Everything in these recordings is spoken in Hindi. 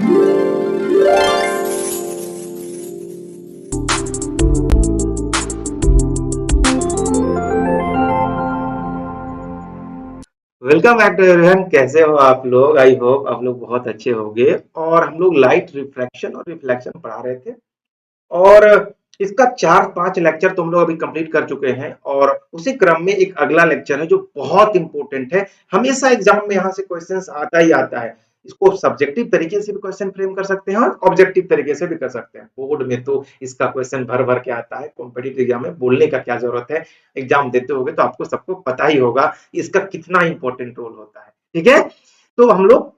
Welcome back to everyone. कैसे हो आप लोग? आई होप आप लोग बहुत अच्छे होंगे। और हम लोग लाइट रिफ्रैक्शन और रिफ्लेक्शन पढ़ा रहे थे, और इसका 4-5 लेक्चर तुम लोग अभी कंप्लीट कर चुके हैं। और उसी क्रम में एक अगला लेक्चर है जो बहुत इंपॉर्टेंट है। हमेशा एग्जाम में यहाँ से क्वेश्चंस आता ही आता है। इसको सब्जेक्टिव तरीके से भी क्वेश्चन फ्रेम कर सकते हैं और ऑब्जेक्टिव तरीके से भी कर सकते हैं। बोर्ड में तो इसका क्वेश्चन भर भर के आता है। कॉम्पिटिटिव एग्जाम में बोलने का क्या जरूरत है, एग्जाम देते होगे तो आपको सबको पता ही होगा इसका कितना इंपॉर्टेंट रोल होता है। ठीक है, तो हम लोग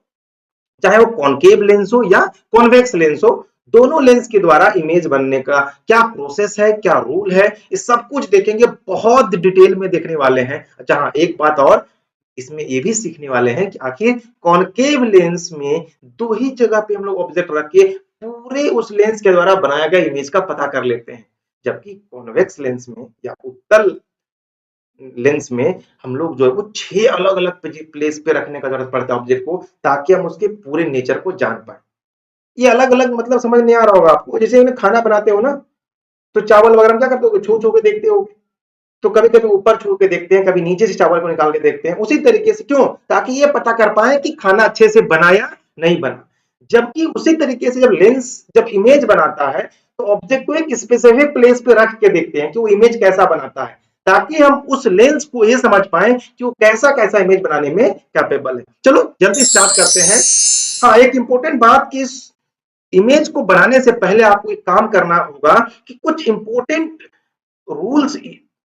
चाहे वो कॉनकेव लेंस हो या कॉन्वेक्स लेंस हो, दोनों लेंस के द्वारा इमेज बनने का क्या प्रोसेस है, क्या रूल है, ये सब कुछ देखेंगे। बहुत डिटेल में देखने वाले हैं। अच्छा हाँ, एक बात और, इसमें ये भी सीखने वाले हैं कि आखिर कॉनकेव लेंस में दो ही जगह पे हम लोग ऑब्जेक्ट रख के पूरे उस लेंस के द्वारा बनाया गया इमेज का पता कर लेते हैं, जबकि कॉन्वेक्स लेंस में या उत्तल लेंस में हम लोग जो है वो 6 अलग अलग प्लेस पे रखने का जरूरत पड़ता है ऑब्जेक्ट को, ताकि हम उसके पूरे नेचर को जान पाए। ये अलग अलग मतलब समझ नहीं आ रहा होगा आपको। जैसे खाना बनाते हो ना, तो चावल वगैरह क्या करते हो, छू छू के देखते हो। तो कभी कभी ऊपर छू के देखते हैं, कभी नीचे से चावल को निकाल के देखते हैं। उसी तरीके से क्यों, ताकि ये पता कर पाए कि खाना अच्छे से बना या नहीं बना। जबकि उसी तरीके से जब इमेज बनाता है, तो ऑब्जेक्ट को एक स्पेसिफिक प्लेस पे रख के देखते हैं कि वो इमेज कैसा बनाता है, ताकि हम उस लेंस को ये समझ पाए कि वो कैसा कैसा इमेज बनाने में कैपेबल है। चलो जल्दी स्टार्ट करते हैं। हाँ, एक इंपॉर्टेंट बात कि इस इमेज को बनाने से पहले आपको एक काम करना होगा कि कुछ इंपॉर्टेंट रूल्स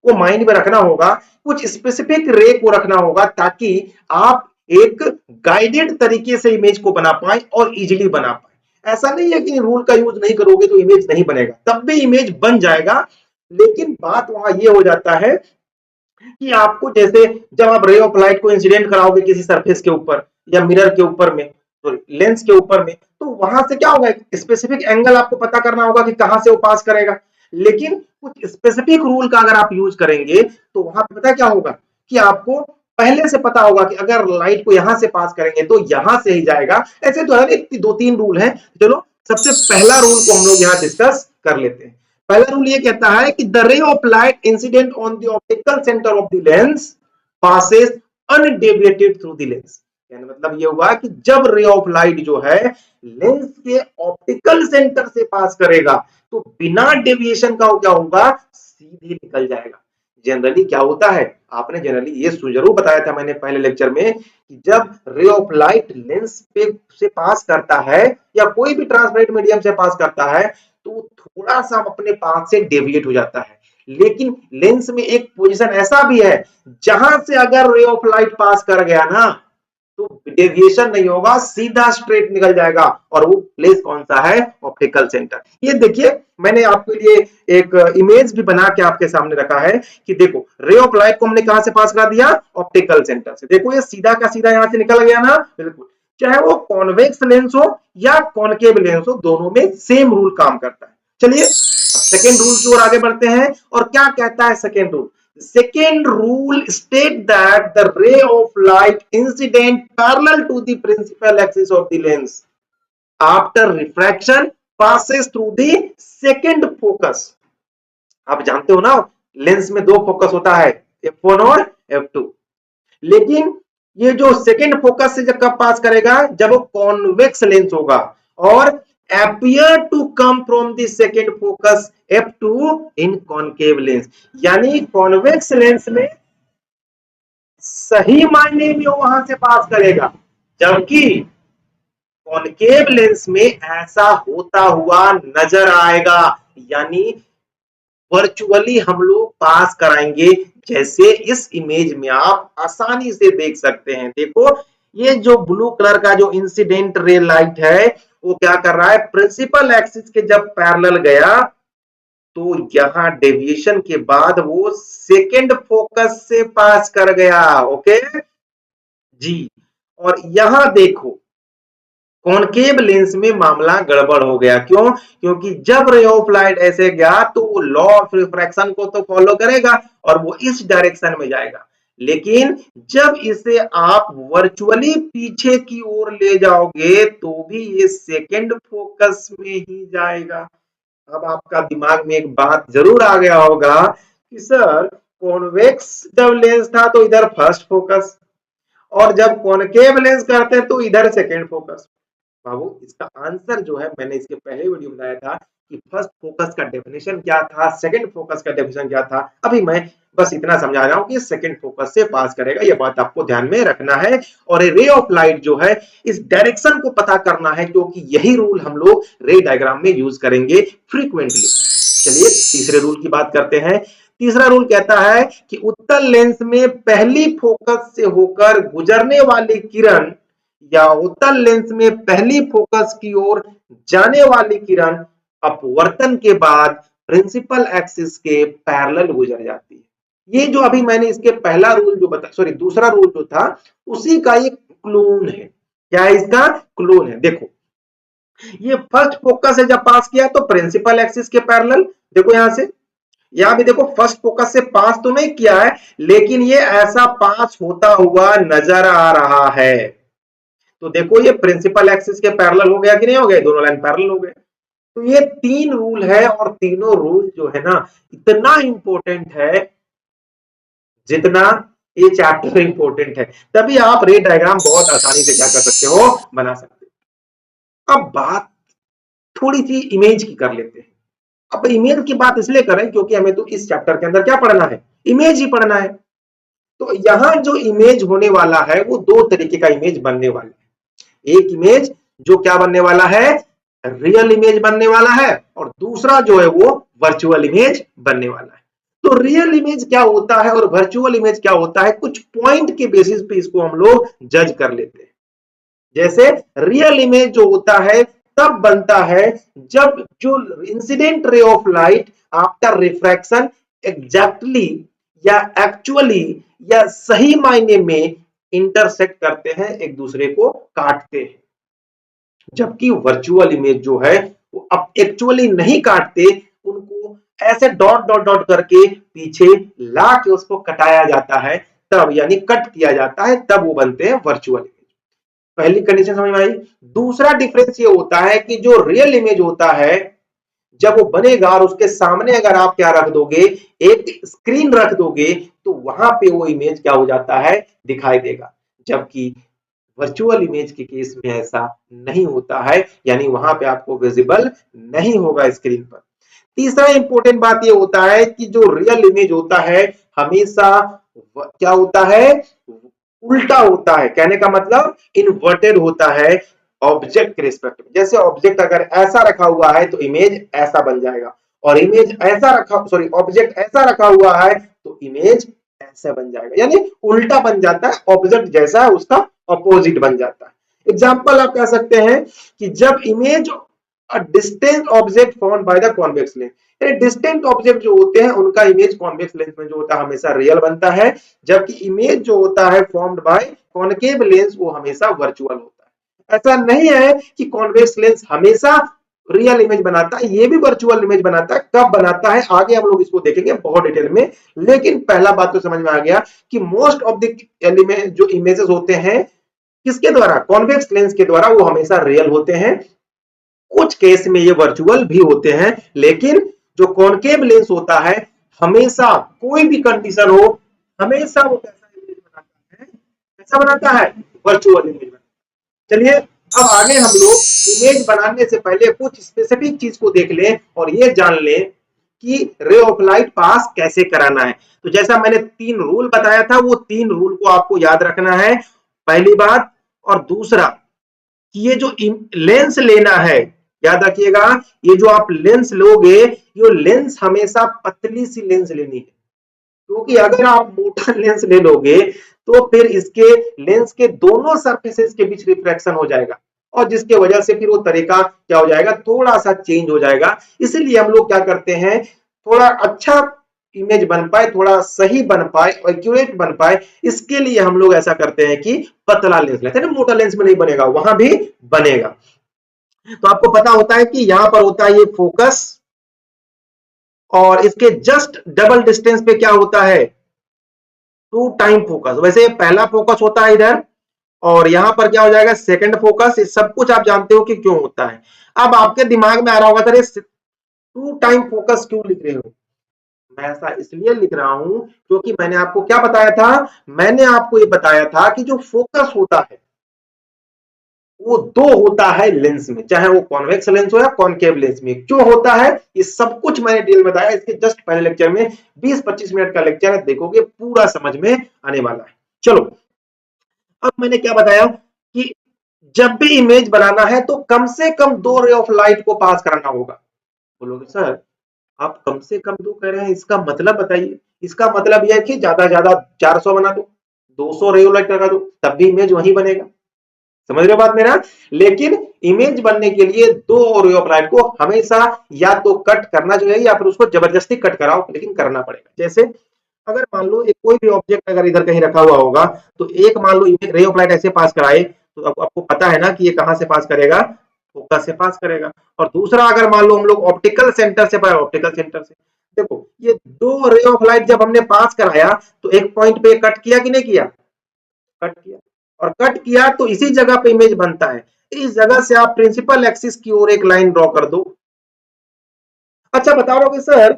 को माइंड में रखना होगा, कुछ स्पेसिफिक रे को रखना होगा, ताकि आप एक गाइडेड तरीके से इमेज को बना पाए और इजीली बना पाए। ऐसा नहीं है कि रूल का यूज नहीं करोगे तो इमेज नहीं बनेगा, तब भी इमेज बन जाएगा। लेकिन बात वहां ये हो जाता है कि आपको जैसे जब आप रे ऑफ लाइट को इंसिडेंट कराओगे किसी सरफेस के ऊपर या मिरर के ऊपर में, तो लेंस के ऊपर में, तो वहां से क्या होगा, स्पेसिफिक एंगल आपको पता करना होगा कि कहां से वो पास करेगा। लेकिन कुछ स्पेसिफिक रूल का अगर आप यूज करेंगे तो वहां पे पता क्या होगा कि आपको पहले से पता होगा कि अगर लाइट को यहां से पास करेंगे तो यहां से ही जाएगा। ऐसे तो है, 2-3 रूल है। चलो सबसे पहला रूल को हम लोग यहाँ डिस्कस कर लेते हैं। पहला रूल ये कहता है कि the ray of light incident on the optical centre of the lens passes undeviated through the lens. यानी मतलब ये हुआ कि जब रे ऑफ लाइट जो है लेंस के ऑप्टिकल सेंटर से पास करेगा, तो बिना डेविएशन का क्या होगा, सीधे निकल जाएगा। जनरली क्या होता है, आपने जनरली ये जरूर बताया था मैंने पहले लेक्चर में, कि जब रे ऑफ लाइट लेंस पे से पास करता है या कोई भी ट्रांसपेरेंट मीडियम से पास करता है, तो थोड़ा सा अपने पाथ से डेविएट हो जाता है। लेकिन लेंस में एक पोजीशन ऐसा भी है जहां से अगर रे ऑफ लाइट पास कर गया ना, तो डेविएशन नहीं होगा, सीधा स्ट्रेट निकल जाएगा। और वो प्लेस कौन सा है, ऑप्टिकल सेंटर। ये देखिए, मैंने आपके लिए एक इमेज भी बना के आपके सामने रखा है कि देखो रे ऑफ लाइट को हमने कहां से पास करा दिया, ऑप्टिकल सेंटर से। देखो ये सीधा का सीधा यहां से निकल गया ना, बिल्कुल। चाहे वो कॉन्वेक्स लेंस हो या कॉनकेव लेंस हो, दोनों में सेम रूल काम करता है। चलिए सेकेंड रूल की ओर आगे बढ़ते हैं। और क्या कहता है second rule, second rule state that the ray of light incident parallel to the principal axis of the lens after refraction passes through the second focus। आप जानते हो ना, लेंस में दो फोकस होता है, f1 और f2। लेकिन ये जो सेकेंड फोकस से जब कब पास करेगा, जब वो कॉन्वेक्स लेंस होगा और appear to come from the second focus f2 in concave lens। यानी कॉन्वेक्स लेंस में सही मायने में वहां से पास करेगा, जबकि कॉनकेव लेंस में ऐसा होता हुआ नजर आएगा। यानी वर्चुअली हम लोग पास कराएंगे, जैसे इस इमेज में आप आसानी से देख सकते हैं। देखो ये जो ब्लू कलर का जो इंसिडेंट रे लाइट है, वो क्या कर रहा है, प्रिंसिपल एक्सिस के जब पैरेलल गया, तो यहां डेविएशन के बाद वो सेकेंड फोकस से पास कर गया। ओके जी। और यहां देखो कॉनकेव लेंस में मामला गड़बड़ हो गया। क्यों, क्योंकि जब रे ऑफ लाइट ऐसे गया तो वो लॉ ऑफ रिफ्रैक्शन को तो फॉलो करेगा और वो इस डायरेक्शन में जाएगा। लेकिन जब इसे आप वर्चुअली पीछे की ओर ले जाओगे तो भी ये सेकंड फोकस में ही जाएगा। अब आपका दिमाग में एक बात जरूर आ गया होगा कि सर कॉन्वेक्स जब लेंस था तो इधर फर्स्ट फोकस, और जब कॉनकेव लेंस करते हैं तो इधर सेकंड फोकस। बाबू इसका आंसर जो है मैंने इसके पहले वीडियो बताया था कि फर्स्ट फोकस का डेफिनेशन क्या था, सेकंड फोकस का डेफिनेशन क्या था। अभी मैं बस इतना समझा रहा हूं कि सेकंड फोकस से पास करेगा, ये बात आपको ध्यान में रखना है। और ये रे ऑफ लाइट जो है इस डायरेक्शन को पता करना है, क्योंकि यही रूल हम लोग रे डायग्राम में यूज करेंगे फ्रीक्वेंटली। चलिए तीसरे रूल की बात करते हैं। तीसरा रूल कहता है कि उत्तल लेंस में पहली फोकस से होकर गुजरने वाली किरण या उत्तल लेंस में पहली फोकस की ओर जाने वाली किरण अपवर्तन के बाद प्रिंसिपल एक्सिस के पैरेलल गुजर जाती है। ये जो अभी मैंने इसके पहला रूल जो बता सॉरी दूसरा रूल जो था उसी का एक क्लोन है। क्या है इसका क्लोन है? देखो ये फर्स्ट फोकस से जब पास किया तो प्रिंसिपल एक्सिस के पैरेलल, देखो यहां से यहां भी देखो फर्स्ट फोकस से पास तो नहीं किया है, लेकिन ये ऐसा पास होता हुआ नजर आ रहा है। तो देखो ये प्रिंसिपल एक्सिस के पैरेलल हो गया कि नहीं हो गया, दोनों लाइन पैरेलल हो गए। तो ये तीन रूल है और तीनों रूल जो है ना इतना इंपॉर्टेंट है जितना ये चैप्टर इंपॉर्टेंट है। तभी आप रे डायग्राम बहुत आसानी से क्या कर सकते हो, बना सकते हो। अब बात थोड़ी सी इमेज की कर लेते हैं। अब इमेज की बात इसलिए करें क्योंकि हमें तो इस चैप्टर के अंदर क्या पढ़ना है, इमेज ही पढ़ना है। तो यहां जो इमेज होने वाला है वो दो तरीके का इमेज बनने वाला है। एक इमेज जो क्या बनने वाला है, रियल इमेज बनने वाला है, और दूसरा जो है वो वर्चुअल इमेज बनने वाला है। तो रियल इमेज क्या होता है और वर्चुअल इमेज क्या होता है, कुछ पॉइंट के बेसिस पे इसको हम लोग जज कर लेते हैं। जैसे रियल इमेज जो होता है तब बनता है जब जो incident ray of light after refraction exactly या एक्चुअली या सही मायने में इंटरसेक्ट करते हैं, एक दूसरे को काटते हैं। जबकि वर्चुअल इमेज जो है वो अब एक्चुअली नहीं काटते, उनको ऐसे डॉट डॉट डॉट करके पीछे ला के उसको कटाया जाता है, तब यानी कट किया जाता है, तब वो बनते हैं वर्चुअल इमेज। पहली कंडीशन समझ में आई। दूसरा डिफरेंस ये होता है कि जो रियल इमेज होता है जब वो बनेगा और उसके सामने अगर आप क्या रख दोगे, एक स्क्रीन रख दोगे, तो वहां पे वो इमेज क्या हो जाता है, दिखाई देगा। जबकि वर्चुअल इमेज के केस में ऐसा नहीं होता है, यानी वहां पे आपको विजिबल नहीं होगा स्क्रीन पर। तीसरा इंपॉर्टेंट बात ये होता है कि जो रियल इमेज होता है हमेशा क्या होता है, उल्टा होता है। कहने का मतलब इन्वर्टेड होता है ऑब्जेक्ट के रिस्पेक्ट में। जैसे ऑब्जेक्ट अगर ऐसा रखा हुआ है तो इमेज ऐसा बन जाएगा, और इमेज ऐसा रखा सॉरी ऑब्जेक्ट ऐसा रखा हुआ है तो इमेज ऐसा बन जाएगा, यानी उल्टा बन जाता है। ऑब्जेक्ट जैसा है उसका अपोजिट बन जाता है। एग्जाम्पल आप कह सकते हैं कि जब image a distant object found by the convex lens, distant object जो होते हैं उनका इमेज कॉन्वेक्स लेंस में जो होता है हमेशा रियल बनता है, जबकि इमेज जो होता है फॉर्म्ड बाय कॉनकेव लेंस वो हमेशा वर्चुअल होता है। ऐसा नहीं है कि कॉन्वेक्स लेंस हमेशा रियल इमेज बनाता है, ये भी वर्चुअल इमेज बनाता है। कब बनाता है आगे हम लोग इसको देखेंगे बहुत डिटेल में। लेकिन पहला बात तो समझ में आ गया कि मोस्ट ऑफ द एलिमेंट जो इमेजेस होते हैं किसके द्वारा, कॉन्वेक्स लेंस के द्वारा, वो हमेशा रियल होते हैं। कुछ केस में ये वर्चुअल भी होते हैं, लेकिन जो कॉनकेव लेंस होता है हमेशा कोई भी कंडीशन हो हमेशा वो कैसा इमेज बनाता है, कैसा बनाता है, वर्चुअल इमेज बनाता है। चलिए अब आगे हम लोग इमेज बनाने से पहले कुछ स्पेसिफिक चीज को देख लें और ये जान लें कि रे ऑफ लाइट पास कैसे कराना है। तो जैसा मैंने तीन रूल बताया था वो तीन रूल को आपको याद रखना है, पहली बात। और दूसरा कि ये जो लेंस लेना है, याद रखिएगा, ये जो आप लेंस लोगे ये लेंस हमेशा पतली सी लेंस लेनी है, क्योंकि अगर आप मोटा लेंस ले लोगे तो फिर इसके लेंस के दोनों सरफेसेस के बीच रिफ्रैक्शन हो जाएगा, और जिसके वजह से फिर वो तरीका क्या हो जाएगा, थोड़ा सा चेंज हो जाएगा। इसलिए हम लोग क्या करते हैं, थोड़ा अच्छा इमेज बन पाए, थोड़ा सही बन पाए, एक्यूरेट बन पाए, इसके लिए हम लोग ऐसा करते हैं कि पतला लेंस लेते हैं ना। मोटा लेंस में नहीं बनेगा, वहां भी बनेगा। तो आपको पता होता है कि यहां पर होता है ये फोकस, और इसके जस्ट डबल डिस्टेंस पे क्या होता है, टू टाइम फोकस, वैसे पहला फोकस होता है इधर और यहाँ पर क्या हो जाएगा सेकंड फोकस। इस सब कुछ आप जानते हो कि क्यों होता है। अब आपके दिमाग में आ रहा होगा सर टू टाइम फोकस क्यों लिख रहे हो। मैं ऐसा इसलिए लिख रहा हूं क्योंकि मैंने आपको क्या बताया था, मैंने आपको ये बताया था कि जो फोकस होता है वो दो होता है लेंस में, चाहे वो कॉन्वेक्स लेंस हो या कॉनकेव लेंस में। क्यों होता है ये सब कुछ मैंने डिटेल में बताया, इसके जस्ट पहले लेक्चर में 20-25 मिनट का लेक्चर है, देखोगे पूरा समझ में आने वाला है। चलो अब मैंने क्या बताया कि जब भी इमेज बनाना है तो कम से कम दो रे ऑफ लाइट को पास कराना होगा। बोलोगे सर आप कम से कम दो कह रहे हैं, इसका मतलब बताइए। इसका मतलब यह है कि ज्यादा ज्यादा 400 बना दो, 200 रे ऑफ लाइट लगा दो, तब भी इमेज वही बनेगा। समझ रहे हो बात मेरा। लेकिन इमेज बनने के लिए दो रे ऑफ लाइट को हमेशा या तो कट करना चाहिए या फिर उसको जबरदस्ती कट कराओ, लेकिन करना पड़ेगा। जैसे अगर मान लो एक कोई भी ऑब्जेक्ट अगर इधर कहीं रखा हुआ होगा तो एक मान लो रे ऑफ लाइट ऐसे पास कराए तो आपको पता है ना कि ये कहां से पास करेगा, फोकस से पास करेगा। और दूसरा अगर मान लो हम लोग ऑप्टिकल सेंटर से ऑप्टिकल सेंटर से देखो ये दो रे ऑफ लाइट जब हमने पास कराया तो एक पॉइंट पे कट किया कि नहीं किया, कट किया। और कट किया तो इसी जगह पे इमेज बनता है। इस जगह से आप प्रिंसिपल एक्सिस की ओर एक लाइन ड्रॉ कर दो। अच्छा बता रहे हो सर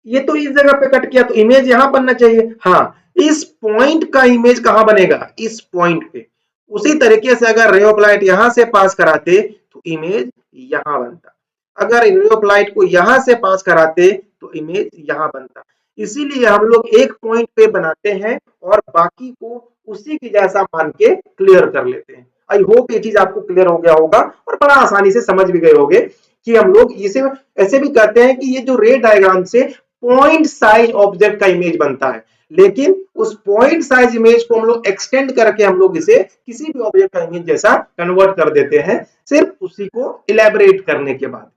ये तो इस जगह पे कट किया तो इमेज यहां बनना चाहिए। हाँ इस पॉइंट का इमेज कहां बनेगा, इस पॉइंट पे। उसी तरीके से अगर रे ऑफ लाइट यहां से पास कराते तो इमेज यहां बनता, अगर रे ऑफ लाइट को यहां से पास कराते तो इमेज यहां बनता। इसीलिए हम लोग एक पॉइंट पे बनाते हैं और बाकी को उसी की जैसा मान के क्लियर कर लेते हैं। आई होप ये चीज आपको क्लियर हो गया होगा और बड़ा आसानी से समझ भी गए होंगे कि हम लोग इसे ऐसे भी कहते हैं कि ये जो रे डायग्राम से पॉइंट साइज ऑब्जेक्ट का इमेज बनता है, लेकिन उस पॉइंट साइज इमेज को हम लोग एक्सटेंड करके हम लोग इसे किसी भी ऑब्जेक्ट का इमेज जैसा कन्वर्ट कर देते हैं, सिर्फ उसी को इलेबोरेट करने के बाद।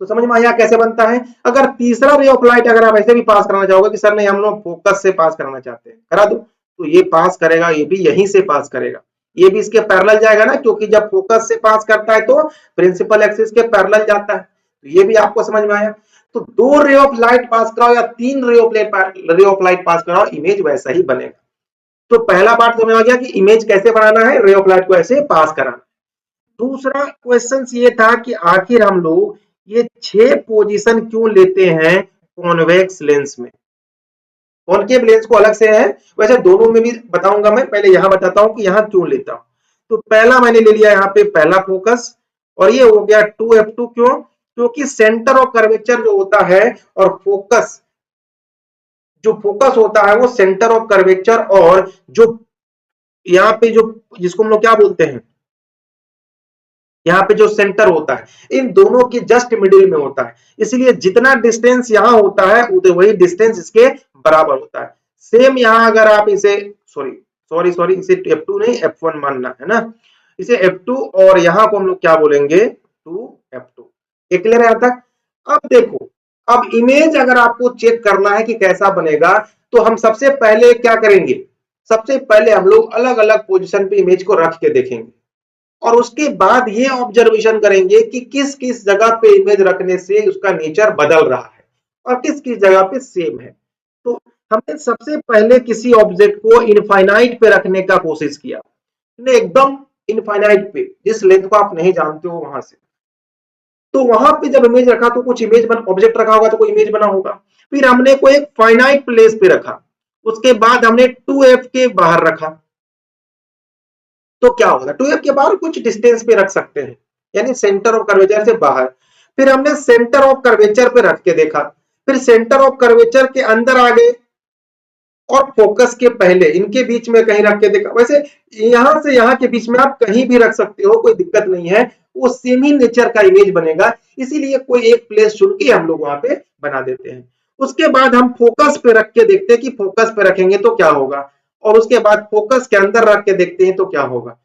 तो समझ में आया कैसे बनता है। अगर तीसरा रे ऑफ लाइट अगर आप ऐसे भी पास कराना चाहोगे कि सर नहीं हम लोग फोकस से पास कराना चाहते हैं, करा दो, तो ये पास करेगा, ये भी यहीं से पास करेगा, ये भी इसके पैरेलल जाएगा ना, क्योंकि जब फोकस से पास करता है तो प्रिंसिपल एक्सिस के पैरेलल जाता है। तो ये भी आपको समझ में आया। तो दो रे ऑफ लाइट पास कराओ या तीन रे ऑफ लाइट पास कराओ, इमेज वैसा ही बनेगा। तो पहला पार्ट समझ आ गया कि इमेज कैसे बनाना है, रे ऑफ लाइट को ऐसे पास कराना। दूसरा क्वेश्चन ये था कि आखिर हम लोग ये 6 पोजीशन क्यों लेते हैं कॉन्वेक्स लेंस में। कॉनकेव लेंस को अलग से है, वैसे दोनों में भी बताऊंगा मैं, पहले यहां बताता हूं कि यहां क्यों लेता हूं। तो पहला मैंने ले लिया यहाँ पे पहला फोकस और ये हो गया 2f2। क्यों, क्योंकि सेंटर ऑफ कर्वेचर जो होता है और फोकस जो फोकस होता है वो सेंटर ऑफ कर्वेचर और जो यहाँ पे जो जिसको हम लोग क्या बोलते हैं, यहाँ पे जो सेंटर होता है इन दोनों के जस्ट मिडिल में होता है। इसलिए जितना डिस्टेंस यहाँ होता है वही डिस्टेंस इसके बराबर होता है। सेम यहाँ अगर आप इसे सॉरी सॉरी सॉरी इसे F2 नहीं F1 मानना है ना, इसे F2 और यहाँ को हम लोग क्या बोलेंगे 2F2। ये क्लियर है यहाँ तक। अब देखो अब इमेज अगर आपको चेक करना है कि कैसा बनेगा तो हम सबसे पहले क्या करेंगे, सबसे पहले हम लोग अलग अलग पोजिशन पे इमेज को रख के देखेंगे और उसके बाद ये ऑब्जर्वेशन करेंगे कि किस किस जगह पे इमेज रखने से उसका नेचर बदल रहा है और किस किस जगह पे सेम है। तो हमने सबसे पहले किसी ऑब्जेक्ट को इनफाइनाइट पे रखने का कोशिश किया, एकदम इनफाइनाइट पे जिस लेंथ को आप नहीं जानते हो वहां से। तो वहां पे जब इमेज रखा तो कुछ इमेज बन ऑब्जेक्ट रखा होगा तो कोई इमेज बना होगा। फिर हमने को एक फाइनाइट प्लेस पे रखा, उसके बाद हमने 2f के बाहर रखा तो क्या होगा 2f के बाहर कुछ डिस्टेंस पे रख सकते हैं, यानी सेंटर ऑफ कर्वेचर से बाहर। फिर हमने सेंटर ऑफ कर्वेचर पे रख के देखा, फिर सेंटर ऑफ कर्वेचर के अंदर आ गए और फोकस के पहले इनके बीच में कहीं रख के देखा। वैसे यहां से यहां के बीच में आप कहीं भी रख सकते हो, कोई दिक्कत नहीं है, वो सेम ही नेचर का इमेज बनेगा। इसीलिए कोई एक प्लेस चुन के हम लोग वहां पे बना देते हैं। उसके बाद हम फोकस पे रख के देखते हैं कि फोकस पे रखेंगे तो क्या होगा, और उसके बाद फोकस के अंदर रख के देखते हैं तो क्या होगा।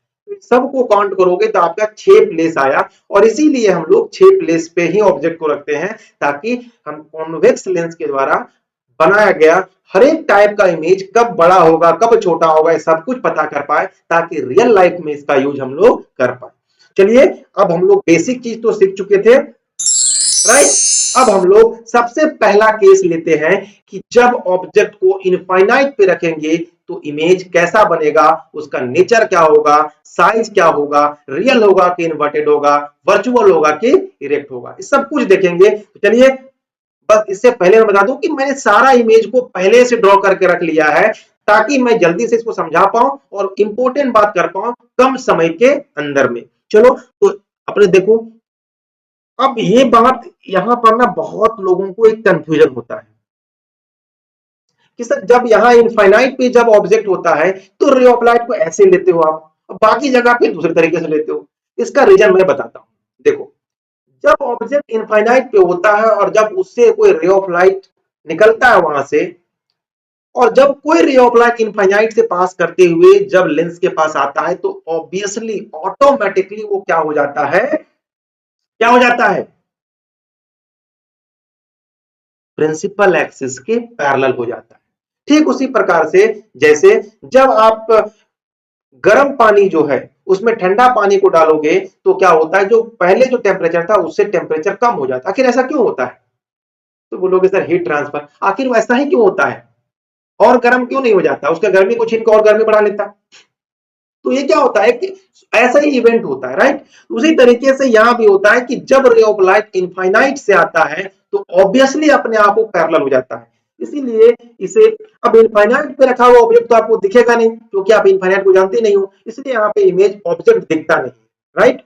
सबको काउंट करोगे तो आपका 6 प्लेस आया और इसीलिए हम लोग 6 प्लेस पे ही ऑब्जेक्ट को रखते हैं, ताकि हम कॉन्वेक्स लेंस के द्वारा बनाया गया हर एक टाइप का इमेज कब बड़ा होगा कब छोटा होगा ये सब कुछ पता कर पाए, ताकि रियल लाइफ में इसका यूज हम लोग कर पाए। चलिए अब हम लोग बेसिक चीज तो सीख चुके थे, राइट। अब हम लोग सबसे पहला केस लेते हैं कि जब ऑब्जेक्ट को इनफाइनाइट पे रखेंगे तो इमेज कैसा बनेगा, उसका नेचर क्या होगा, साइज क्या होगा, रियल होगा कि इन्वर्टेड होगा, वर्चुअल होगा कि इरेक्ट होगा, इस सब कुछ देखेंगे। तो चलिए, बस इससे पहले मैं बता दूं कि मैंने सारा इमेज को पहले से ड्रॉ करके रख लिया है ताकि मैं जल्दी से इसको समझा पाऊं और इंपॉर्टेंट बात कर पाऊं कम समय के अंदर में। चलो तो अपने देखो, अब ये बात यहां पर ना बहुत लोगों को एक कंफ्यूजन होता है कि सर जब यहाँ इनफाइनाइट पे जब ऑब्जेक्ट होता है तो रे ऑफ लाइट को ऐसे लेते हो आप, बाकी जगह पे दूसरे तरीके से लेते हो। इसका रीजन मैं बताता हूँ। देखो, जब ऑब्जेक्ट इनफाइनाइट पे होता है और जब उससे कोई रे ऑफ लाइट निकलता है वहां से, और जब कोई रे ऑफ लाइट इनफाइनाइट से पास करते हुए जब लेंस के पास आता है तो ऑब्वियसली ऑटोमेटिकली वो क्या हो जाता है, क्या हो जाता है, प्रिंसिपल एक्सिस के पैरेलल हो जाता है। ठीक उसी प्रकार से जैसे जब आप गर्म पानी जो है उसमें ठंडा पानी को डालोगे तो क्या होता है, जो पहले जो टेम्परेचर था उससे टेम्परेचर कम हो जाता है। आखिर ऐसा क्यों होता है? तो बोलोगे सर हीट ट्रांसफर, आखिर वैसा ही क्यों होता है? और गर्म क्यों नहीं हो जाता? उसका गर्मी को छीन के और गर्मी बढ़ा लेता। तो ये क्या होता है कि ऐसा ही इवेंट होता है, राइट। उसी तरीके से यहां भी होता है कि जब रे ऑफ लाइट इनफाइनाइट से आता है तो ऑब्वियसली अपने आप को पैरेलल हो जाता है। इसीलिए इसे, अब इनफाइनाइट पे रखा हुआ ऑब्जेक्ट तो आपको दिखेगा नहीं क्योंकि आप इनफाइनाइट को जानते नहीं हो, इसलिए यहाँ पे इमेज ऑब्जेक्ट दिखता नहीं, राइट।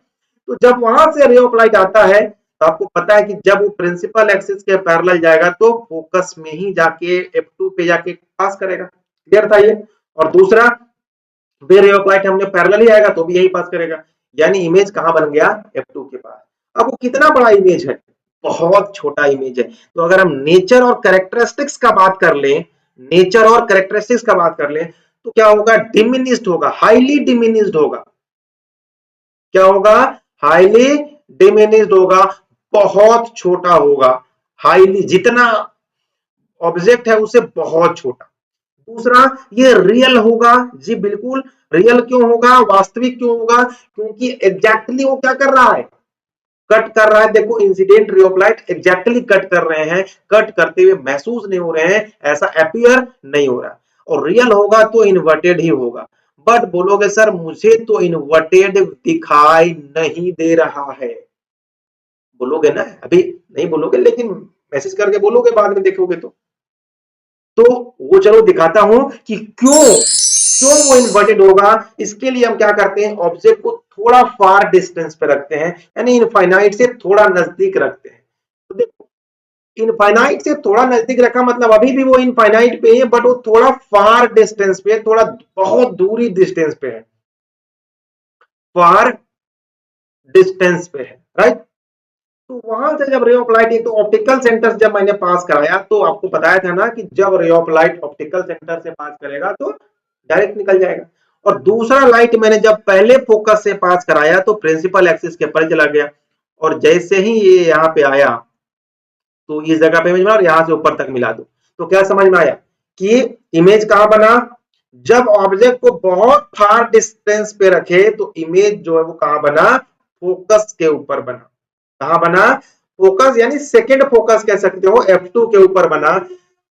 तो जब वहां से रे ऑफ लाइट आता है तो आपको पता है कि जब वो प्रिंसिपल एक्सिस के पैरेलल जाएगा तो फोकस में ही जाके F2 पे जाके पास करेगा। क्लियर था ये? और दूसरा, बे रे ऑफ लाइट हमने पैरेलल ही आएगा तो भी यही पास करेगा, यानी इमेज कहां बन गया, F2 के पास। अब वो कितना बड़ा इमेज है, बहुत छोटा इमेज है। तो अगर हम नेचर और कैरेक्टरिस्टिक्स का बात कर लें, नेचर और कैरेक्टरिस्टिक्स का बात कर लें तो क्या होगा, डिमिनिस्ड होगा, हाईली डिमिनिस्ड होगा। क्या होगा, हाईली डिमिनिस्ड होगा, बहुत छोटा होगा, हाईली, जितना ऑब्जेक्ट है उसे बहुत छोटा। दूसरा, ये रियल होगा, जी बिल्कुल। रियल क्यों होगा, वास्तविक क्यों होगा, क्योंकि एग्जैक्टली वो क्या कर रहा है, कट कर रहा है। देखो, incident ray of light exactly cut कर रहे हैं, कट करते हुए महसूस नहीं हो रहे हैं, ऐसा अपीयर नहीं हो रहा। और रियल होगा तो इन्वर्टेड ही होगा। बट बोलोगे सर मुझे तो इन्वर्टेड दिखाई नहीं दे रहा है, बोलोगे ना, अभी नहीं बोलोगे लेकिन मैसेज करके बोलोगे बाद में देखोगे तो वो चलो दिखाता हूं कि क्यों क्यों वो इन्वर्टेड होगा। इसके लिए हम क्या करते हैं, ऑब्जेक्ट को थोड़ा फार डिस्टेंस पे रखते हैं, यानी इनफाइनाइट से थोड़ा नजदीक रखते हैं। तो देखो, इनफाइनाइट से थोड़ा नजदीक रखा मतलब अभी भी वो इनफाइनाइट पे है बट वो थोड़ा फार डिस्टेंस पे, थोड़ा बहुत दूरी डिस्टेंस पे है, फार डिस्टेंस पे है, राइट। तो वहां से जब रे ऑफ लाइट, तो ऑप्टिकल सेंटर से जब मैंने पास कराया तो आपको बताया था ना कि जब ray of light optical centre से पास करेगा तो डायरेक्ट निकल जाएगा। और दूसरा लाइट मैंने जब पहले फोकस से पास कराया तो प्रिंसिपल एक्सिस के पर चला गया, और जैसे ही ये यहाँ पे आया तो इस जगह पे इमेज बना और यहाँ से ऊपर तक मिला दो। तो क्या समझ में आया कि इमेज कहां बना, जब ऑब्जेक्ट को बहुत फार डिस्टेंस पे रखे तो इमेज जो है वो कहां बना, फोकस के ऊपर बना। कहां बना, फोकस, यानी सेकंड फोकस कह सकते हो, F2 के ऊपर बना।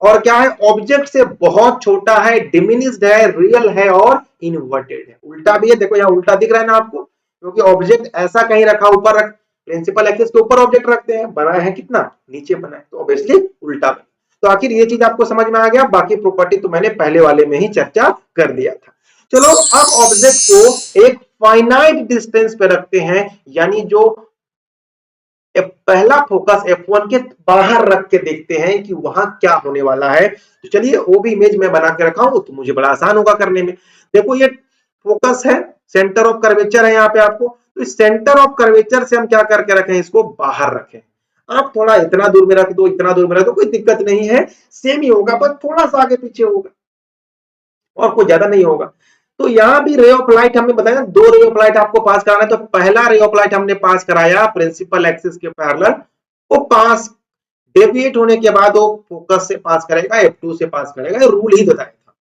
और क्या है, ऑब्जेक्ट से बहुत छोटा है, डिमिनिश्ड है, रियल है और इन्वर्टेड है। उल्टा भी है, देखो यहाँ उल्टा दिख रहा है ना आपको, क्योंकि ऑब्जेक्ट ऐसा कहीं रखा, ऊपर रख, प्रिंसिपल एक्सिस के ऊपर ऑब्जेक्ट रखते हैं, बनाया है कितना, नीचे बनाया, तो ऑब्वियसली उल्टा बना। तो आखिर ये चीज आपको समझ में आ गया, बाकी प्रॉपर्टी तो मैंने पहले वाले में ही चर्चा कर दिया था। चलो, अब ऑब्जेक्ट को एक फाइनाइट डिस्टेंस पे रखते हैं, यानी जो पहला फोकस F1 के बाहर रख के देखते हैं कि वहां क्या होने वाला है। तो चलिए वो भी इमेज में बना के रखा हूं तो मुझे बड़ा आसान होगा करने में। देखो ये फोकस है, सेंटर ऑफ कर्वेचर है यहाँ पे आपको, तो इस सेंटर ऑफ कर्वेचर से हम क्या करके रखें, इसको बाहर रखें। आप थोड़ा इतना दूर में रख दो, इतना दूर में रख दो, कोई दिक्कत नहीं है, सेम ही होगा, बस थोड़ा सा आगे पीछे होगा और कोई ज्यादा नहीं होगा। तो यहाँ भी रे ऑफ लाइट हमने बताया, दो रे ऑफ लाइट आपको पास कराना है। तो पहला रे ऑफ लाइट हमने पास कराया प्रिंसिपल एक्सिस के पैरेलल, वो पास डेविएट होने के बाद वो फोकस से पास करेगा, F2 से पास करेगा, रूल ही बताया था।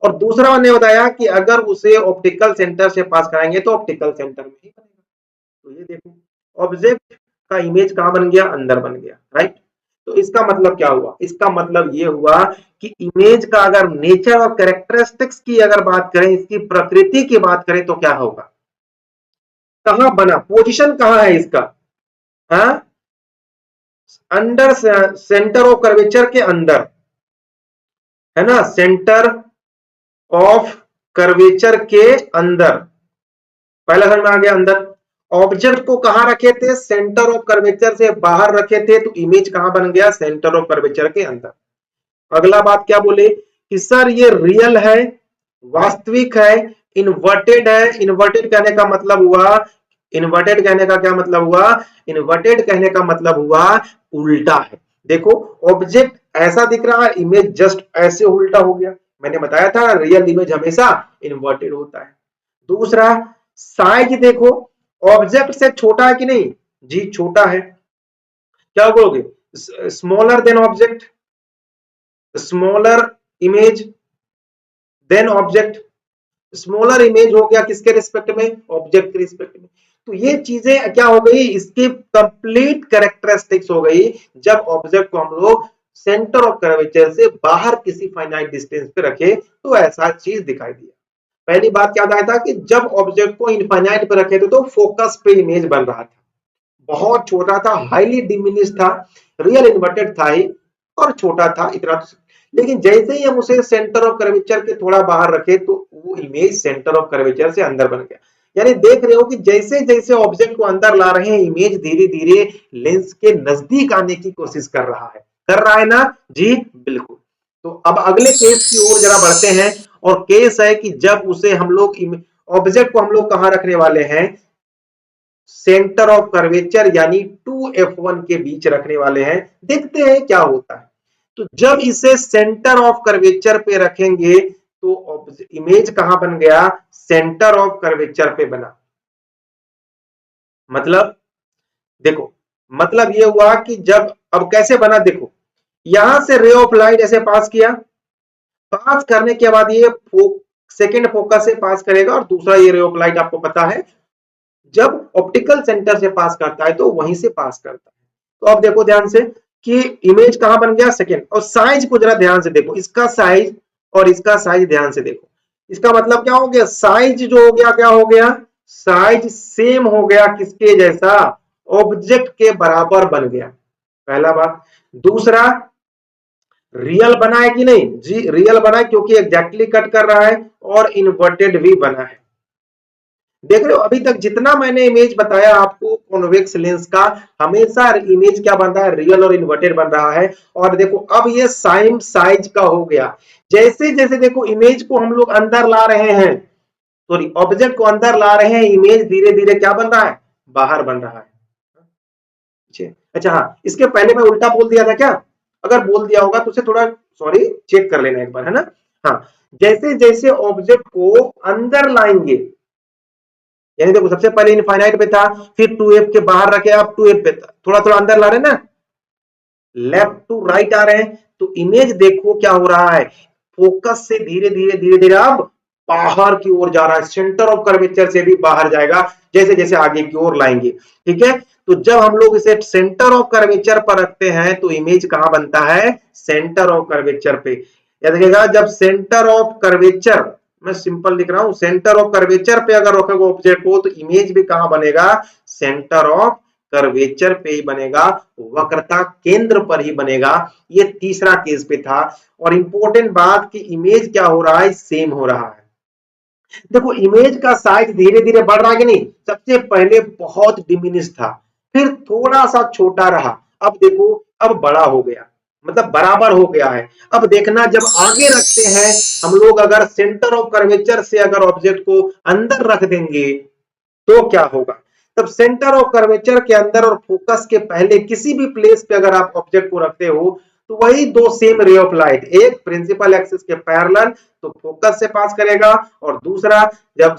और दूसरा मैंने बताया कि अगर उसे ऑप्टिकल सेंटर से पास कराएंगे तो ऑप्टिकल सेंटर में ही बनेगा। तो ये देखो, ऑब्जेक्ट का इमेज कहां बन गया, अंदर बन गया, राइट। तो इसका मतलब क्या हुआ, इसका मतलब ये हुआ कि इमेज का अगर नेचर और कैरेक्टरिस्टिक्स की अगर बात करें, इसकी प्रकृति की बात करें तो क्या होगा, कहां बना, पोजीशन कहां है इसका, हाँ, अंडर सेंटर ऑफ कर्वेचर के अंदर, है ना, सेंटर ऑफ कर्वेचर के अंदर, पहला समझ में आ गया, अंदर। ऑब्जेक्ट को कहां रखे थे, सेंटर ऑफ कर्वेचर से बाहर रखे थे, तो इमेज कहां बन गया, सेंटर ऑफ कर्वेचर के अंदर। अगला बात क्या बोले कि सर ये रियल है, वास्तविक है, इन्वर्टेड है। इन्वर्टेड कहने का मतलब हुआ, इन्वर्टेड कहने का क्या मतलब हुआ, इन्वर्टेड कहने का मतलब हुआ उल्टा है। देखो ऑब्जेक्ट ऐसा दिख रहा है, इमेज जस्ट ऐसे उल्टा हो गया। मैंने बताया था रियल इमेज हमेशा इन्वर्टेड होता है। दूसरा, साइज देखो, ऑब्जेक्ट से छोटा है कि नहीं, जी छोटा है। क्या बोलोगे, smaller than object, smaller image than object. Smaller image हो गया किसके रिस्पेक्ट में, ऑब्जेक्ट के रिस्पेक्ट में। तो ये चीजें क्या हो गई, इसकी कंप्लीट कैरेक्टरिस्टिक्स हो गई जब ऑब्जेक्ट को हम लोग सेंटर ऑफ कर्वेचर से बाहर किसी फाइनाइट डिस्टेंस पे रखे तो ऐसा चीज दिखाई दिया। पहली बात क्या आया था कि जब ऑब्जेक्ट को इनफाइनाइट पे रखे थे तो फोकस पे इमेज बन रहा था, बहुत छोटा था, हाईली डिमिनिश था, रियल इन्वर्टेड था ही और छोटा था इतना। लेकिन जैसे ही हम उसे सेंटर ऑफ कर्वेचर के थोड़ा बाहर रखे तो वो इमेज सेंटर ऑफ कर्वेचर से अंदर बन गया। यानी देख रहे हो कि जैसे जैसे ऑब्जेक्ट को अंदर ला रहे हैं, इमेज धीरे धीरे लेंस के नजदीक आने की कोशिश कर रहा है ना जी, बिल्कुल। तो अब अगले केस की ओर जरा बढ़ते हैं, और केस है कि जब उसे हम लोग ऑब्जेक्ट को हम लोग कहां रखने वाले हैं, सेंटर ऑफ कर्वेचर यानी 2f1 के बीच रखने वाले हैं। देखते हैं क्या होता है। तो जब इसे सेंटर ऑफ कर्वेचर पे रखेंगे तो इमेज कहां बन गया, सेंटर ऑफ कर्वेचर पे बना। मतलब देखो, मतलब ये हुआ कि जब, अब कैसे बना देखो, यहां से रे ऑफ लाइट ऐसे पास किया, पास करने के बाद ये सेकेंड फोकस से पास करेगा, और दूसरा ये रे ऑफ लाइट आपको पता है जब ऑप्टिकल सेंटर से पास करता है तो वहीं से पास करता है। तो अब देखो ध्यान से कि इमेज कहां बन गया, सेकेंड। और साइज को जरा ध्यान से देखो, इसका साइज और इसका साइज ध्यान से देखो। इसका मतलब क्या हो गया, साइज जो हो गया क्या हो गया, साइज सेम हो गया किसके जैसा, ऑब्जेक्ट के बराबर बन गया, पहला बात। दूसरा, रियल बना है कि नहीं, जी रियल बना है क्योंकि एग्जैक्टली कट कर रहा है, और इन्वर्टेड भी बना है। देख रहे हो अभी तक जितना मैंने इमेज बताया आपको कॉन्वेक्स लेंस का, हमेशा इमेज क्या बन रहा है, रियल और इन्वर्टेड बन रहा है। और देखो अब ये साइम साइज का हो गया, जैसे जैसे देखो इमेज को हम लोग अंदर ला रहे हैं, सॉरी ऑब्जेक्ट को अंदर ला रहे हैं, इमेज धीरे धीरे क्या बन रहा है, बाहर बन रहा है। अच्छा हाँ, इसके पहले मैं उल्टा बोल दिया था क्या, अगर बोल दिया होगा तो उसे थोड़ा सॉरी चेक कर लेना एक बार, है ना। हाँ, जैसे जैसे ऑब्जेक्ट को अंदर लाएंगे, यानी देखो सबसे पहले इनफाइनाइट पे था, फिर 2f के बाहर रखे, अब 2f पे थोड़ा थोड़ा अंदर ला रहे हैं ना, लेफ्ट टू राइट आ रहे हैं, तो इमेज देखो क्या हो रहा है, फोकस से धीरे धीरे धीरे धीरे अब बाहर की ओर जा रहा है, सेंटर ऑफ कर्वेचर से भी बाहर जाएगा जैसे जैसे आगे की ओर लाएंगे, ठीक है। तो जब हम लोग इसे सेंटर ऑफ कर्वेचर पर रखते हैं तो इमेज कहां बनता है, सेंटर ऑफ कर्वेचर पे। याद रखिएगा, जब सेंटर ऑफ कर्वेचर, मैं सिंपल लिख रहा हूं, सेंटर ऑफ कर्वेचर पे अगर रखोगे ऑब्जेक्ट को तो इमेज भी कहां बनेगा, सेंटर ऑफ कर्वेचर पे ही बनेगा, वक्रता केंद्र पर ही बनेगा। ये तीसरा केस पे था। और इंपॉर्टेंट बात कि इमेज क्या हो रहा है, सेम हो रहा है। देखो इमेज का साइज धीरे धीरे बढ़ रहा है कि नहीं, सबसे पहले बहुत डिमिनिश था, फिर थोड़ा सा छोटा रहा, अब देखो अब बड़ा हो गया, मतलब बराबर हो गया है। अब देखना जब आगे रखते हैं हम लोग, अगर सेंटर ऑफ कर्वेचर से अगर ऑब्जेक्ट को अंदर रख देंगे तो क्या होगा, तब सेंटर ऑफ कर्वेचर के अंदर और फोकस के पहले किसी भी प्लेस पे अगर आप ऑब्जेक्ट को रखते हो तो वही दो सेम रे ऑफ लाइट, एक प्रिंसिपल एक्सिस के पैरेलल तो फोकस से पास करेगा, और दूसरा जब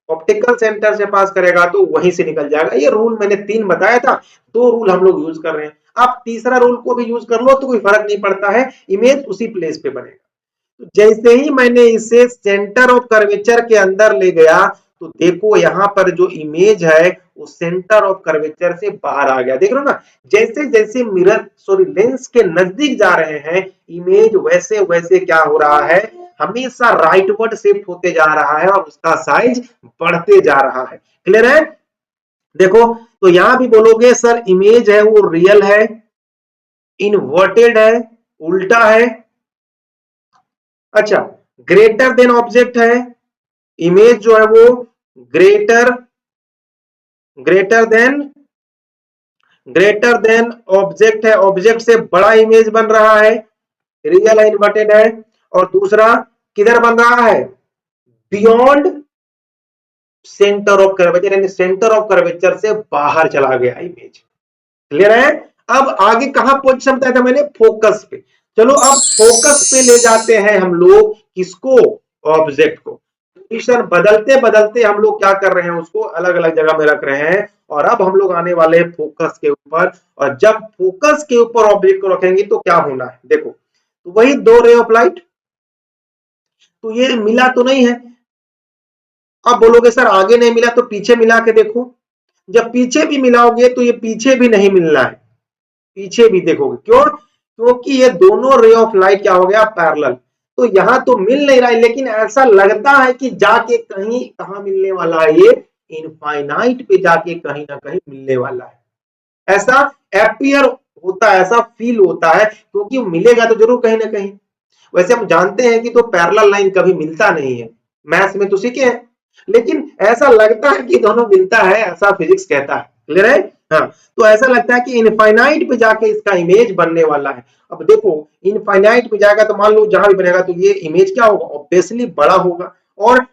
ऑप्टिकल सेंटर से पास करेगा तो वहीं से निकल जाएगा। ये रूल मैंने 3 बताया था, 2 रूल हम लोग यूज कर रहे हैं, आप तीसरा रूल को भी यूज कर लो तो कोई फर्क नहीं पड़ता है, इमेज उसी प्लेस पे बनेगा। तो जैसे ही मैंने इसे सेंटर ऑफ कर्वेचर के अंदर ले गया तो देखो यहां पर जो इमेज है वो सेंटर ऑफ कर्वेचर से बाहर आ गया। देख रहे हो ना, जैसे जैसे मिरर लेंस के नजदीक जा रहे हैं इमेज, वैसे वैसे क्या हो रहा है, हमेशा राइटवर्ड शिफ्ट होते जा रहा है और उसका साइज बढ़ते जा रहा है। क्लियर है? देखो, तो यहां भी बोलोगे सर इमेज है वो रियल है, इनवर्टेड है, उल्टा है। अच्छा, ग्रेटर देन ऑब्जेक्ट है, इमेज जो है वो ग्रेटर ग्रेटर देन ऑब्जेक्ट है, ऑब्जेक्ट से बड़ा इमेज बन रहा है, रियल है, इन्वर्टेड है। और दूसरा किधर बन रहा है, बियॉन्ड सेंटर ऑफ कर्वेचर, यानी सेंटर ऑफ कर्वेचर से बाहर चला गया इमेज। क्लियर है? अब आगे कहां पोजीशन बताया था मैंने, फोकस पे। चलो अब फोकस पे ले जाते हैं हम लोग किसको, ऑब्जेक्ट को। पोजीशन बदलते बदलते हम लोग क्या कर रहे हैं, उसको अलग अलग जगह में रख रहे हैं। और अब हम लोग आने वाले हैं फोकस के ऊपर, और जब फोकस के ऊपर ऑब्जेक्ट को रखेंगे तो क्या होना है, देखो, तो वही दो रे ऑफ लाइट, तो ये मिला तो नहीं है। अब बोलोगे सर आगे नहीं मिला तो पीछे मिला के देखो, जब पीछे भी मिलाओगे तो ये पीछे भी नहीं मिलना है, पीछे भी देखोगे, क्यों, क्योंकि ये दोनों रे ऑफ लाइट क्या हो गया, पैरेलल। तो यहां तो मिल नहीं रहा है, लेकिन ऐसा लगता है कि जाके कहीं कहां मिलने वाला है, ये इनफाइनाइट पे जाके कहीं ना कहीं मिलने वाला है। ऐसा एपियर होता है, ऐसा फील होता है, क्योंकि मिलेगा तो जरूर कहीं ना कहीं। वैसे हम जानते हैं कि तो पैरेलल लाइन कभी मिलता नहीं है, मैथ्स में तो सीखे हैं, लेकिन ऐसा लगता है कि दोनों मिलता है, ऐसा फिजिक्स कहता है। क्लियर है? हाँ, तो ऐसा लगता है कि इनफाइनाइट पे जाके इसका इमेज बनने वाला है। अब देखो, इनफाइनाइट पे जाएगा तो मान लो जहां भी बनेगा तो ये इमेज क्या होगा, ऑब्वियसली बड़ा होगा, और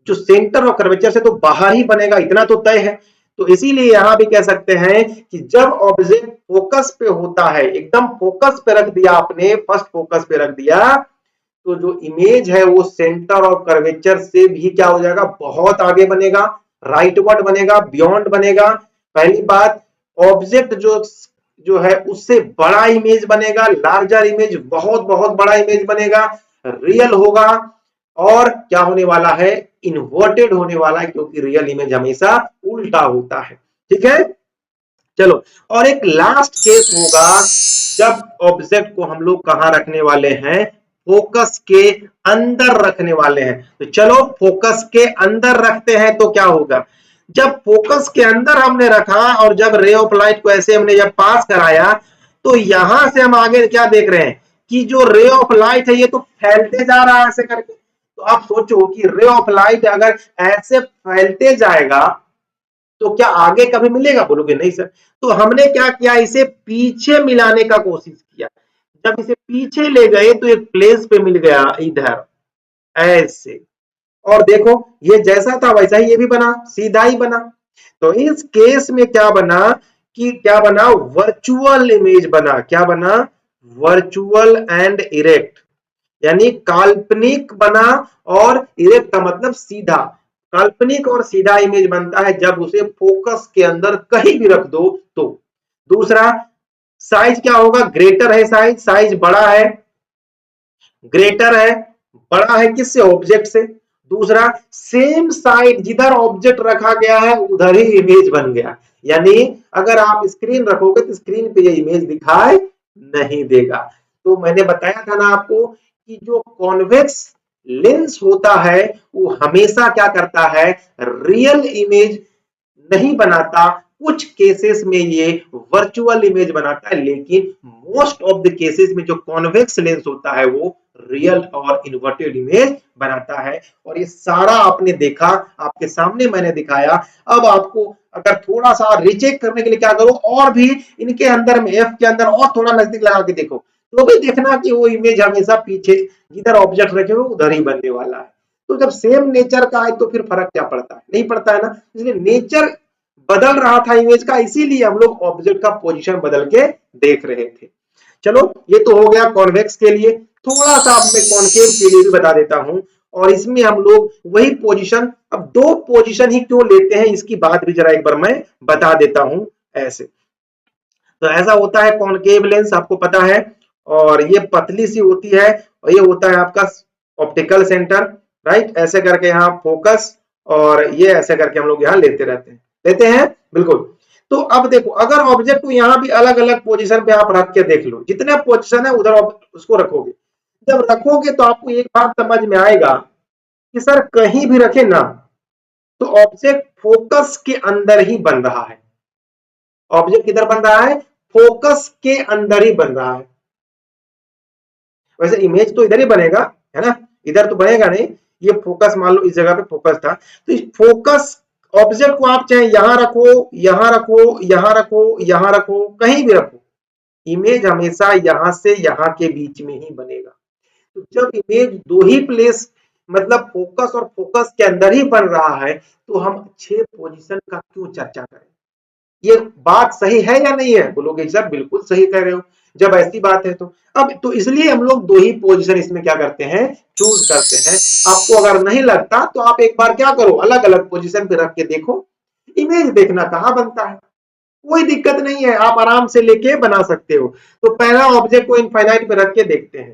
जो सेंटर ऑफ कर्वेचर से तो बाहर ही बनेगा, इतना तो तय है। तो इसीलिए यहां भी कह सकते हैं कि जब ऑब्जेक्ट फोकस पे होता है, एकदम फोकस पे रख दिया आपने, फर्स्ट फोकस पे रख दिया, तो जो इमेज है वो सेंटर ऑफ कर्वेचर से भी क्या हो जाएगा, बहुत आगे बनेगा, राइटवर्ड बनेगा, बियॉन्ड बनेगा। पहली बात, ऑब्जेक्ट जो जो है उससे बड़ा इमेज बनेगा, लार्जर इमेज, बहुत बहुत बड़ा इमेज बनेगा, रियल होगा। और क्या होने वाला है, इन्वर्टेड होने वाला है, क्योंकि रियल इमेज हमेशा उल्टा होता है। ठीक है? चलो, और एक लास्ट केस होगा जब ऑब्जेक्ट को हम लोग कहां रखने वाले हैं, फोकस के अंदर रखने वाले हैं। तो चलो फोकस के अंदर रखते हैं तो क्या होगा, जब फोकस के अंदर हमने रखा और जब रे ऑफ लाइट को ऐसे हमने जब पास कराया, तो यहां से हम आगे क्या देख रहे हैं कि जो रे ऑफ लाइट है ये तो फैलते जा रहा है ऐसे करके। तो आप सोचो कि रे ऑफ लाइट अगर ऐसे फैलते जाएगा तो क्या आगे कभी मिलेगा, बोलोगे नहीं सर। तो हमने क्या किया, इसे पीछे मिलाने का कोशिश किया। जब इसे पीछे ले गए तो एक प्लेस पे मिल गया इधर ऐसे, और देखो ये जैसा था वैसा ही ये भी बना, सीधा ही बना। तो इस केस में क्या बना, कि क्या बना, वर्चुअल इमेज बना। क्या बना, वर्चुअल एंड इरेक्ट, यानी काल्पनिक बना, और इरेक्ट का मतलब सीधा। काल्पनिक और सीधा इमेज बनता है जब उसे फोकस के अंदर कहीं भी रख दो तो। दूसरा, साइज क्या होगा, ग्रेटर है, साइज साइज बड़ा है, ग्रेटर है, बड़ा है किससे, ऑब्जेक्ट से। दूसरा, सेम साइड, जिधर ऑब्जेक्ट रखा गया है उधर ही इमेज बन गया, यानी अगर आप स्क्रीन रखोगे तो स्क्रीन पे ये इमेज दिखाई नहीं देगा। तो मैंने बताया था ना आपको कि जो कॉन्वेक्स लेंस होता है वो हमेशा क्या करता है, रियल इमेज नहीं बनाता, कुछ केसेस में ये वर्चुअल इमेज बनाता है, लेकिन मोस्ट ऑफ द केसेस में जो कॉन्वेक्स लेंस होता है वो रियल और इन्वर्टेड इमेज बनाता है। और ये सारा आपने देखा, आपके सामने मैंने दिखाया। अब आपको अगर थोड़ा सा रिचेक करने के लिए क्या करो, और भी इनके अंदर में एफ के अंदर और थोड़ा नजदीक लगा के देखो, तो भी देखना कि वो इमेज हमेशा पीछे जिधर ऑब्जेक्ट रखे हुए उधर ही बनने वाला है। तो जब सेम नेचर का है तो फिर फर्क क्या पड़ता है, नहीं पड़ता है ना। इसलिए नेचर बदल रहा था इमेज का, इसीलिए हम लोग ऑब्जेक्ट का पोजीशन बदल के देख रहे थे। चलो, ये तो हो गया कॉन्वेक्स के लिए। थोड़ा सा अब मैं कॉनकेव के लिए भी बता देता हूं, और इसमें हम लोग वही पोजीशन, अब दो पोजीशन ही क्यों लेते हैं इसकी बात भी जरा एक बार मैं बता देता हूं। ऐसे तो ऐसा होता है, कॉनकेव लेंस आपको पता है, और ये पतली सी होती है, और ये होता है आपका ऑप्टिकल सेंटर, राइट। ऐसे करके यहाँ फोकस, और ये ऐसे करके हम लोग यहाँ लेते रहते हैं। लेते हैं, बिल्कुल। तो अब देखो, अगर ऑब्जेक्ट को यहाँ भी अलग अलग पोजीशन पे आप रख के देख लो, जितने पोजीशन है उधर उसको रखोगे, जब रखोगे तो आपको एक बात समझ में आएगा कि सर कहीं भी रखे ना तो ऑब्जेक्ट फोकस के अंदर ही बन रहा है। ऑब्जेक्ट किधर बन रहा है? फोकस के अंदर ही बन रहा है। वैसे इमेज तो इधर ही बनेगा, है ना, इधर तो बनेगा नहीं। ये फोकस, मान लो इस जगह पे फोकस था, तो इस फोकस ऑब्जेक्ट को आप चाहे यहां रखो, यहां रखो, यहां रखो, यहां रखो, कहीं भी रखो, इमेज हमेशा यहां से यहां के बीच में ही बनेगा। तो जब इमेज दो ही प्लेस, मतलब फोकस और फोकस के अंदर ही बन रहा है, तो हम 6 पोजीशन का क्यों चर्चा करें? ये बात सही है या नहीं है? बोलोगे सर बिल्कुल सही कह रहे हो, जब ऐसी बात है तो। अब तो इसलिए हम लोग दो ही पोजीशन इसमें क्या करते हैं, चूज करते हैं। आपको अगर नहीं लगता तो आप एक बार क्या करो, अलग अलग पोजीशन पे रख के देखो, इमेज देखना कहाँ बनता है, कोई दिक्कत नहीं है, आप आराम से लेके बना सकते हो। तो पहला ऑब्जेक्ट को इनफाइनाइट पे रख के देखते हैं।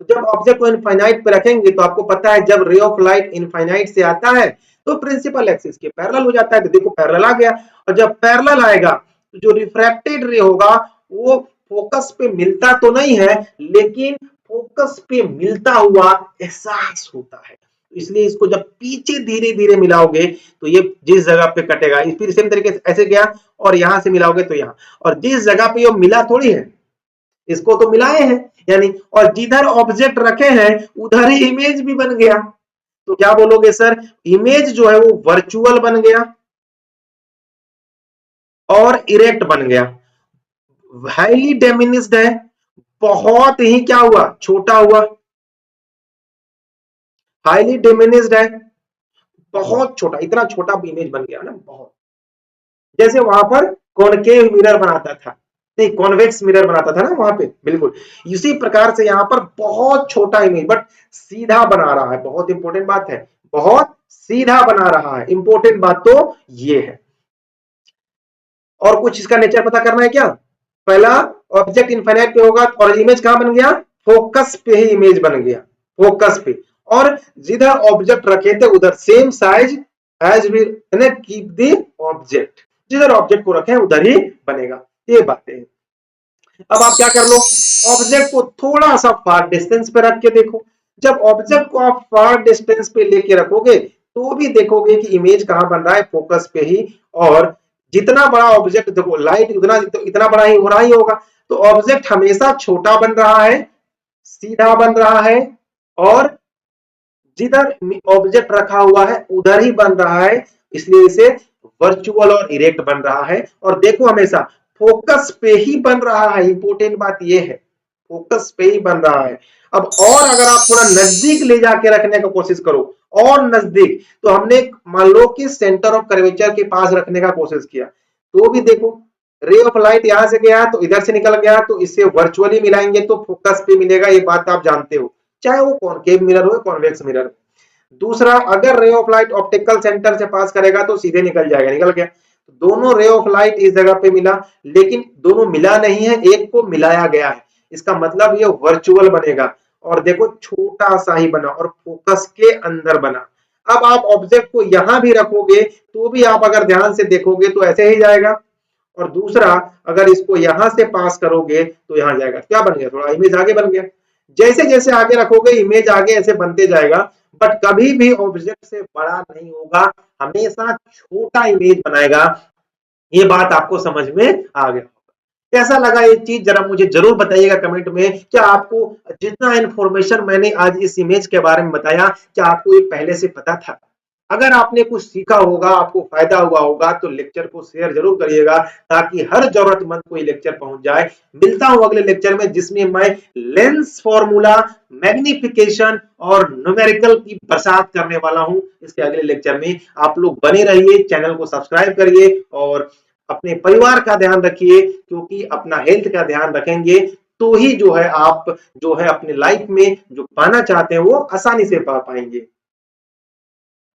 तो जब ऑब्जेक्ट को इनफाइनाइट पे रखेंगे तो आपको पता है जब रे ऑफ लाइट इनफाइनाइट से आता है तो प्रिंसिपल एक्सिस के पैरेलल हो जाता है। तो देखो पैरेलल आ गया, और जब पैरेलल आएगा तो जो रिफ्रैक्टेड रे होगा वो फोकस पे मिलता तो नहीं है, लेकिन फोकस पे मिलता हुआ एहसास होता है। इसलिए इसको जब पीछे धीरे धीरे मिलाओगे तो ये जिस जगह पे कटेगा, फिर सेम तरीके से ऐसे गया और यहां से मिलाओगे तो यहाँ, और जिस जगह पे ये मिला थोड़ी है, इसको तो मिलाए हैं यानी, और जिधर ऑब्जेक्ट रखे हैं उधर ही इमेज भी बन गया। तो क्या बोलोगे सर, इमेज जो है वो वर्चुअल बन गया और इरेक्ट बन गया। हाईली डेमिनिस्ड है, बहुत ही क्या हुआ, छोटा हुआ। हाईली डिमिनिस्ड है, बहुत छोटा, इतना छोटा इमेज बन गया ना, बहुत। जैसे वहां पर कॉनकेव मिरर बनाता था, नहीं कॉन्वेक्स मिरर बनाता था ना वहां पे, बिल्कुल इसी प्रकार से यहाँ पर बहुत छोटा इमेज बट सीधा बना रहा है। बहुत इंपॉर्टेंट बात है, बहुत सीधा बना रहा है, इंपॉर्टेंट बात तो ये है। और कुछ इसका नेचर पता करना है क्या? पहला, ऑब्जेक्ट इनफाइनाइट पे होगा और इमेज कहां बन गया, फोकस पे ही इमेज बन गया, फोकस पे। और जिधर ऑब्जेक्ट रखे थे उधर same size as we keep the object, जिधर ऑब्जेक्ट को रखे उधर ही बनेगा। ये बातें हैं। अब आप क्या कर लो, ऑब्जेक्ट को थोड़ा सा फार डिस्टेंस पे रख के देखो। जब ऑब्जेक्ट को आप फार डिस्टेंस पे लेके रखोगे तो भी देखोगे कि इमेज कहां बन रहा है, फोकस पे ही। और जितना बड़ा ऑब्जेक्ट, देखो लाइट उतना इतना बड़ा ही हो रहा ही होगा, तो ऑब्जेक्ट हमेशा छोटा बन रहा है, सीधा बन रहा है, और जिधर ऑब्जेक्ट रखा हुआ है उधर ही बन रहा है, इसलिए इसे वर्चुअल और इरेक्ट बन रहा है। और देखो हमेशा फोकस पे ही बन रहा है, इंपॉर्टेंट बात यह है, फोकस पे ही बन रहा है। अब और अगर आप थोड़ा नजदीक ले जाके रखने का कोशिश करो, और नजदीक, तो हमने मान लो कि सेंटर ऑफ कर्वेचर के पास रखने का कोशिश किया, तो भी देखो रे ऑफ लाइट यहां से गया तो इधर से निकल गया, तो इससे वर्चुअली मिलाएंगे तो फोकस पे मिलेगा, ये बात आप जानते हो, चाहे वो कॉनकेव मिरर हो कॉन्वेक्स मिरर। दूसरा, अगर ray of light optical centre से पास करेगा तो सीधे निकल जाएगा, निकल गया। दोनों रे ऑफ लाइट इस जगह पे मिला, लेकिन दोनों मिला नहीं है, एक को मिलाया गया है, इसका मतलब ये वर्चुअल बनेगा। और देखो छोटा सा ही बना और फोकस के अंदर बना। अब आप ऑब्जेक्ट को यहां भी रखोगे तो भी आप अगर ध्यान से देखोगे तो ऐसे ही जाएगा, और दूसरा अगर इसको यहां से पास करोगे तो यहां जाएगा, क्या बन गया, थोड़ा इमेज आगे बन गया। जैसे जैसे आगे रखोगे इमेज आगे ऐसे बनते जाएगा, बट कभी भी ऑब्जेक्ट से बड़ा नहीं होगा, हमेशा छोटा इमेज बनाएगा। ये बात आपको समझ में आ गया। कैसा लगा ये चीज, जरा मुझे जरूर बताइएगा कमेंट में। क्या आपको जितना इन्फॉर्मेशन मैंने आज इस इमेज के बारे में बताया, क्या आपको ये पहले से पता था? अगर आपने कुछ सीखा होगा, आपको फायदा हुआ होगा, तो लेक्चर को शेयर जरूर करिएगा, ताकि हर जरूरतमंद को ये लेक्चर पहुंच जाए। मिलता हूं अगले लेक्चर में, जिसमें मैं लेंस फॉर्मूला, मैग्निफिकेशन और न्यूमेरिकल की बरसात करने वाला हूं। इसके अगले लेक्चर में आप लोग बने रहिए, चैनल को सब्सक्राइब करिए और अपने परिवार का ध्यान रखिए, क्योंकि अपना हेल्थ का ध्यान रखेंगे तो ही जो है आप जो है अपने लाइफ में जो पाना चाहते हैं वो आसानी से पा पाएंगे।